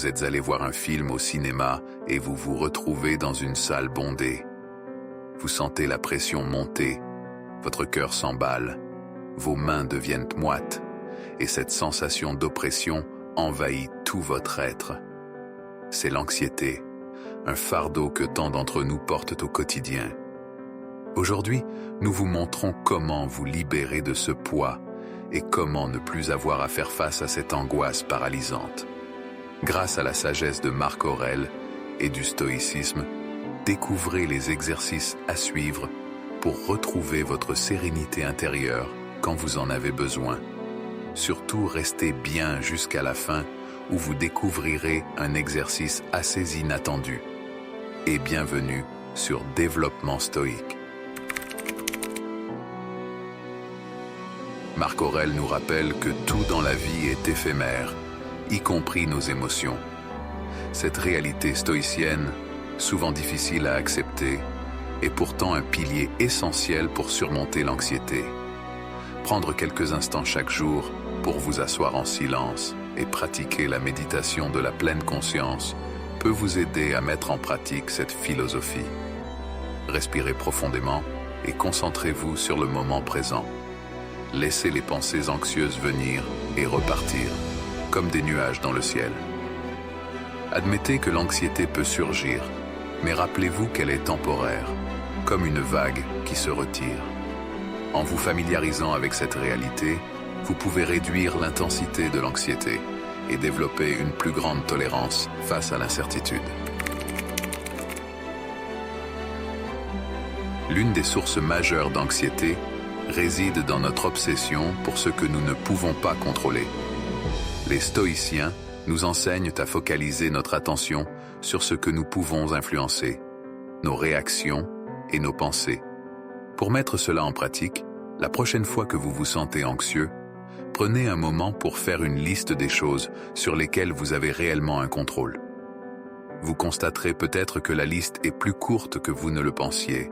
Vous êtes allé voir un film au cinéma et vous vous retrouvez dans une salle bondée. Vous sentez la pression monter, votre cœur s'emballe, vos mains deviennent moites et cette sensation d'oppression envahit tout votre être. C'est l'anxiété, un fardeau que tant d'entre nous portent au quotidien. Aujourd'hui, nous vous montrons comment vous libérer de ce poids et comment ne plus avoir à faire face à cette angoisse paralysante. Grâce à la sagesse de Marc Aurèle et du stoïcisme, découvrez les exercices à suivre pour retrouver votre sérénité intérieure quand vous en avez besoin. Surtout, restez bien jusqu'à la fin où vous découvrirez un exercice assez inattendu. Et bienvenue sur Développement Stoïque. Marc Aurèle nous rappelle que tout dans la vie est éphémère, y compris nos émotions. Cette réalité stoïcienne, souvent difficile à accepter, est pourtant un pilier essentiel pour surmonter l'anxiété. Prendre quelques instants chaque jour pour vous asseoir en silence et pratiquer la méditation de la pleine conscience peut vous aider à mettre en pratique cette philosophie. Respirez profondément et concentrez-vous sur le moment présent. Laissez les pensées anxieuses venir et repartir, comme des nuages dans le ciel. Admettez que l'anxiété peut surgir, mais rappelez-vous qu'elle est temporaire, comme une vague qui se retire. En vous familiarisant avec cette réalité, vous pouvez réduire l'intensité de l'anxiété et développer une plus grande tolérance face à l'incertitude. L'une des sources majeures d'anxiété réside dans notre obsession pour ce que nous ne pouvons pas contrôler. Les stoïciens nous enseignent à focaliser notre attention sur ce que nous pouvons influencer, nos réactions et nos pensées. Pour mettre cela en pratique, la prochaine fois que vous vous sentez anxieux, prenez un moment pour faire une liste des choses sur lesquelles vous avez réellement un contrôle. Vous constaterez peut-être que la liste est plus courte que vous ne le pensiez,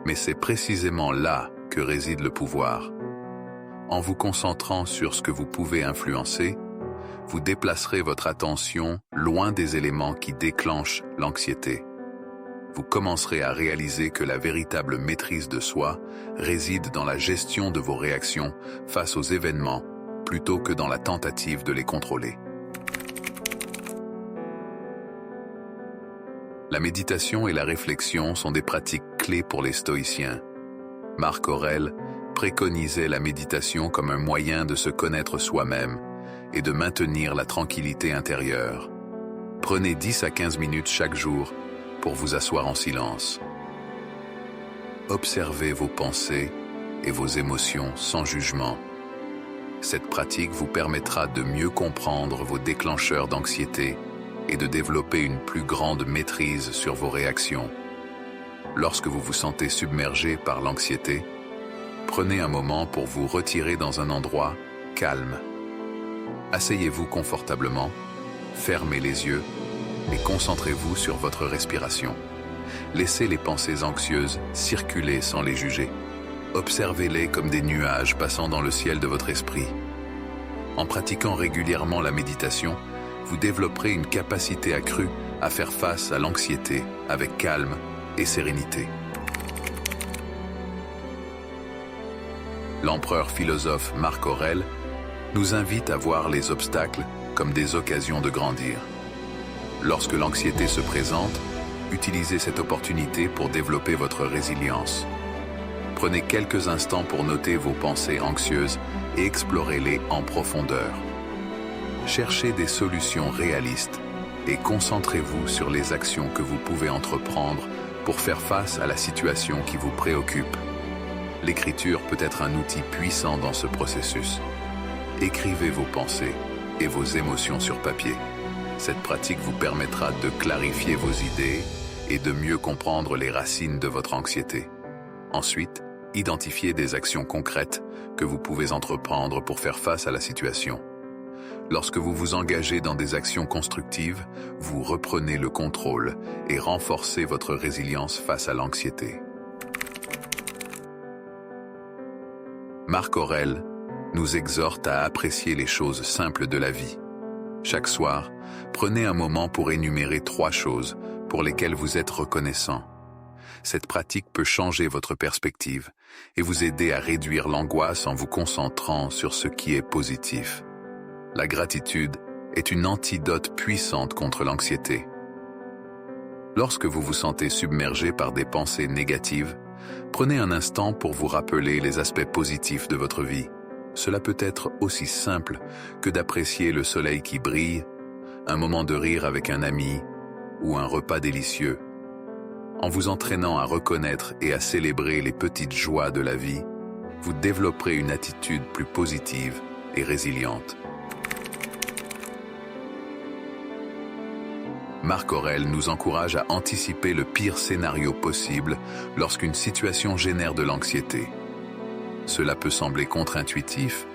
mais c'est précisément là que réside le pouvoir. En vous concentrant sur ce que vous pouvez influencer, vous déplacerez votre attention loin des éléments qui déclenchent l'anxiété. Vous commencerez à réaliser que la véritable maîtrise de soi réside dans la gestion de vos réactions face aux événements plutôt que dans la tentative de les contrôler. La méditation et la réflexion sont des pratiques clés pour les stoïciens. Marc Aurèle préconisait la méditation comme un moyen de se connaître soi-même et de maintenir la tranquillité intérieure. Prenez 10 à 15 minutes chaque jour pour vous asseoir en silence. Observez vos pensées et vos émotions sans jugement. Cette pratique vous permettra de mieux comprendre vos déclencheurs d'anxiété et de développer une plus grande maîtrise sur vos réactions. Lorsque vous vous sentez submergé par l'anxiété, prenez un moment pour vous retirer dans un endroit calme. Asseyez-vous confortablement, fermez les yeux et concentrez-vous sur votre respiration. Laissez les pensées anxieuses circuler sans les juger. Observez-les comme des nuages passant dans le ciel de votre esprit. En pratiquant régulièrement la méditation, vous développerez une capacité accrue à faire face à l'anxiété avec calme et sérénité. L'empereur philosophe Marc Aurèle nous invite à voir les obstacles comme des occasions de grandir. Lorsque l'anxiété se présente, utilisez cette opportunité pour développer votre résilience. Prenez quelques instants pour noter vos pensées anxieuses et explorez-les en profondeur. Cherchez des solutions réalistes et concentrez-vous sur les actions que vous pouvez entreprendre pour faire face à la situation qui vous préoccupe. L'écriture peut être un outil puissant dans ce processus. Écrivez vos pensées et vos émotions sur papier. Cette pratique vous permettra de clarifier vos idées et de mieux comprendre les racines de votre anxiété. Ensuite, identifiez des actions concrètes que vous pouvez entreprendre pour faire face à la situation. Lorsque vous vous engagez dans des actions constructives, vous reprenez le contrôle et renforcez votre résilience face à l'anxiété. Marc Aurèle nous exhorte à apprécier les choses simples de la vie. Chaque soir, prenez un moment pour énumérer 3 choses pour lesquelles vous êtes reconnaissant. Cette pratique peut changer votre perspective et vous aider à réduire l'angoisse en vous concentrant sur ce qui est positif. La gratitude est une antidote puissante contre l'anxiété. Lorsque vous vous sentez submergé par des pensées négatives, prenez un instant pour vous rappeler les aspects positifs de votre vie. Cela peut être aussi simple que d'apprécier le soleil qui brille, un moment de rire avec un ami ou un repas délicieux. En vous entraînant à reconnaître et à célébrer les petites joies de la vie, vous développerez une attitude plus positive et résiliente. Marc Aurèle nous encourage à anticiper le pire scénario possible lorsqu'une situation génère de l'anxiété. Cela peut sembler contre-intuitif,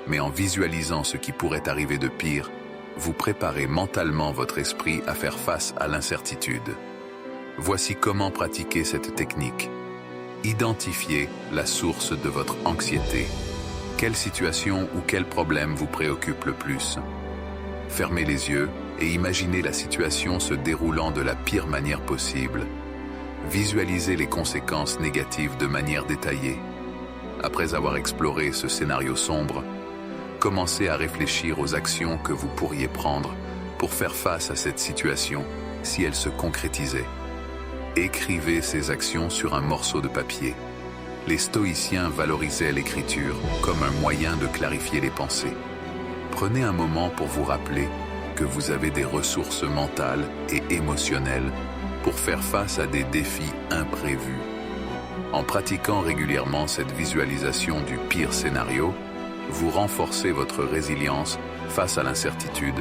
mais en visualisant ce qui pourrait arriver de pire, vous préparez mentalement votre esprit à faire face à l'incertitude. Voici comment pratiquer cette technique. Identifiez la source de votre anxiété. Quelle situation ou quel problème vous préoccupe le plus? Fermez les yeux et imaginez la situation se déroulant de la pire manière possible. Visualisez les conséquences négatives de manière détaillée. Après avoir exploré ce scénario sombre, commencez à réfléchir aux actions que vous pourriez prendre pour faire face à cette situation si elle se concrétisait. Écrivez ces actions sur un morceau de papier. Les stoïciens valorisaient l'écriture comme un moyen de clarifier les pensées. Prenez un moment pour vous rappeler que vous avez des ressources mentales et émotionnelles pour faire face à des défis imprévus. En pratiquant régulièrement cette visualisation du pire scénario, vous renforcez votre résilience face à l'incertitude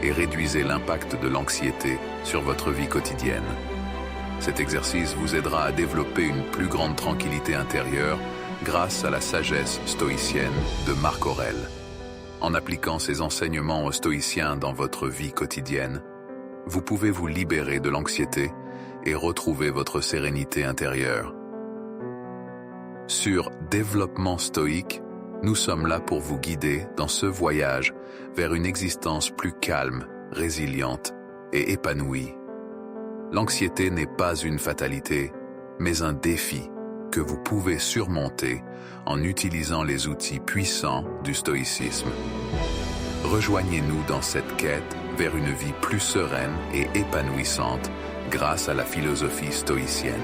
et réduisez l'impact de l'anxiété sur votre vie quotidienne. Cet exercice vous aidera à développer une plus grande tranquillité intérieure grâce à la sagesse stoïcienne de Marc Aurèle. En appliquant ces enseignements aux stoïciens dans votre vie quotidienne, vous pouvez vous libérer de l'anxiété et retrouver votre sérénité intérieure. Sur Développement stoïque, nous sommes là pour vous guider dans ce voyage vers une existence plus calme, résiliente et épanouie. L'anxiété n'est pas une fatalité, mais un défi que vous pouvez surmonter en utilisant les outils puissants du stoïcisme. Rejoignez-nous dans cette quête vers une vie plus sereine et épanouissante grâce à la philosophie stoïcienne.